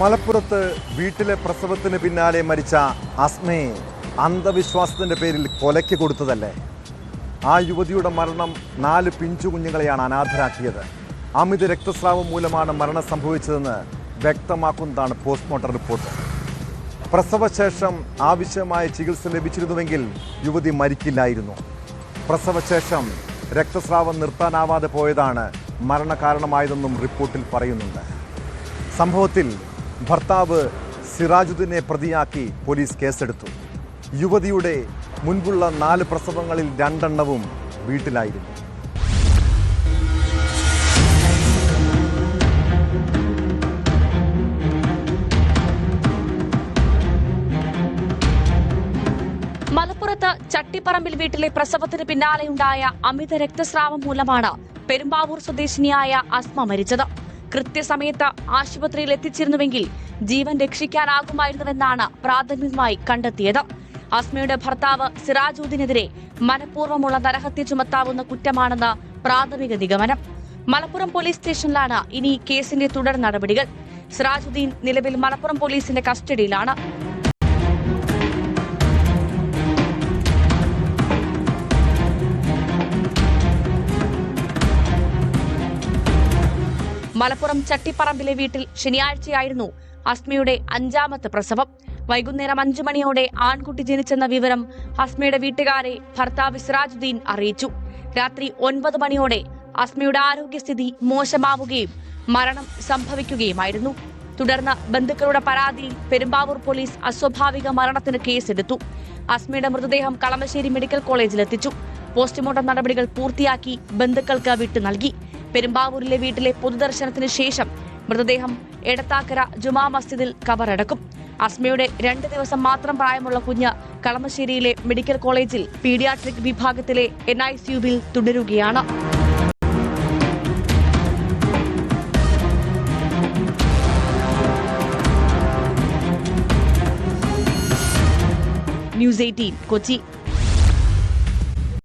മലപ്പുറത്ത് വീട്ടിലെ പ്രസവത്തിന് പിന്നാലെ മരിച്ച അസ്മയെ അന്ധവിശ്വാസത്തിൻ്റെ പേരിൽ കൊലയ്ക്ക് കൊടുത്തതല്ലേ? ആ യുവതിയുടെ മരണം 4 പിഞ്ചു കുഞ്ഞുങ്ങളെയാണ് അനാഥരാക്കിയത്. അമിത രക്തസ്രാവം മൂലമാണ് മരണം സംഭവിച്ചതെന്ന് വ്യക്തമാക്കുന്നതാണ് പോസ്റ്റ്മോർട്ടം റിപ്പോർട്ട്. പ്രസവശേഷം ആവശ്യമായ ചികിത്സ ലഭിച്ചിരുന്നുവെങ്കിൽ യുവതി മരിക്കില്ലായിരുന്നു. പ്രസവശേഷം രക്തസ്രാവം നിർത്താനാവാതെ പോയതാണ് മരണകാരണമായതെന്നും റിപ്പോർട്ടിൽ പറയുന്നുണ്ട്. സംഭവത്തിൽ ഭർത്താവ് സിറാജുദ്ദീനെ പ്രതിയാക്കി പോലീസ് കേസെടുത്തു. യുവതിയുടെ മുൻപുള്ള 4 പ്രസവങ്ങളിൽ 2 എണ്ണവും വീട്ടിലായിരുന്നു. മലപ്പുറത്ത് ചട്ടിപ്പറമ്പിൽ വീട്ടിലെ പ്രസവത്തിന് പിന്നാലെയുണ്ടായ അമിത രക്തസ്രാവം മൂലമാണ് പെരുമ്പാവൂർ സ്വദേശിനിയായ അസ്മ മരിച്ചത്. കൃത്യസമയത്ത് ആശുപത്രിയിൽ എത്തിച്ചിരുന്നുവെങ്കിൽ ജീവൻ രക്ഷിക്കാനാകുമായിരുന്നുവെന്നാണ് പ്രാഥമികമായി കണ്ടെത്തിയത്. അസ്മയുടെ ഭർത്താവ് സിറാജുദ്ദീനെതിരെ മനഃപൂർവ്വമുള്ള നരഹത്യ ചുമത്താവുന്ന കുറ്റമാണെന്ന് പ്രാഥമിക നിഗമനം. മലപ്പുറം പോലീസ് സ്റ്റേഷനിലാണ് ഇനി കേസിന്റെ തുടർ നടപടികൾ. സിറാജുദ്ദീൻ നിലവിൽ മലപ്പുറം പോലീസിന്റെ കസ്റ്റഡിയിലാണ്. മലപ്പുറം ചട്ടിപ്പറമ്പിലെ വീട്ടിൽ ശനിയാഴ്ചയായിരുന്നു അസ്മയുടെ 5ാമത്തെ പ്രസവം. വൈകുന്നേരം 5 മണിയോടെ ആൺകുട്ടി ജനിച്ചെന്ന വിവരം അസ്മയുടെ വീട്ടുകാരെ ഭർത്താവ് സിറാജുദ്ദീൻ അറിയിച്ചു. രാത്രി 9 മണിയോടെ അസ്മയുടെ ആരോഗ്യസ്ഥിതി മോശമാവുകയും മരണം സംഭവിക്കുകയുമായിരുന്നു. തുടർന്ന് ബന്ധുക്കളുടെ പരാതിയിൽ പെരുമ്പാവൂർ പോലീസ് അസ്വാഭാവിക മരണത്തിന് കേസെടുത്തു. അസ്മയുടെ മൃതദേഹം കളമശ്ശേരി മെഡിക്കൽ കോളേജിലെത്തിച്ചു. പോസ്റ്റ്മോർട്ടം നടപടികൾ പൂർത്തിയാക്കി ബന്ധുക്കൾക്ക് വിട്ടു നൽകി. പെരുമ്പാവൂരിലെ വീട്ടിലെ പൊതുദർശനത്തിന് ശേഷം മൃതദേഹം എടത്താക്കര ജുമാ മസ്ജിദിൽ കബറടക്കും. അസ്മയുടെ 2 ദിവസം മാത്രം പ്രായമുള്ള കുഞ്ഞ് കളമശ്ശേരിയിലെ മെഡിക്കൽ കോളേജിൽ പീഡിയാട്രിക് വിഭാഗത്തിലെ NICUവിൽ തുടരുകയാണ്. ന്യൂസ് 18 കൊച്ചി.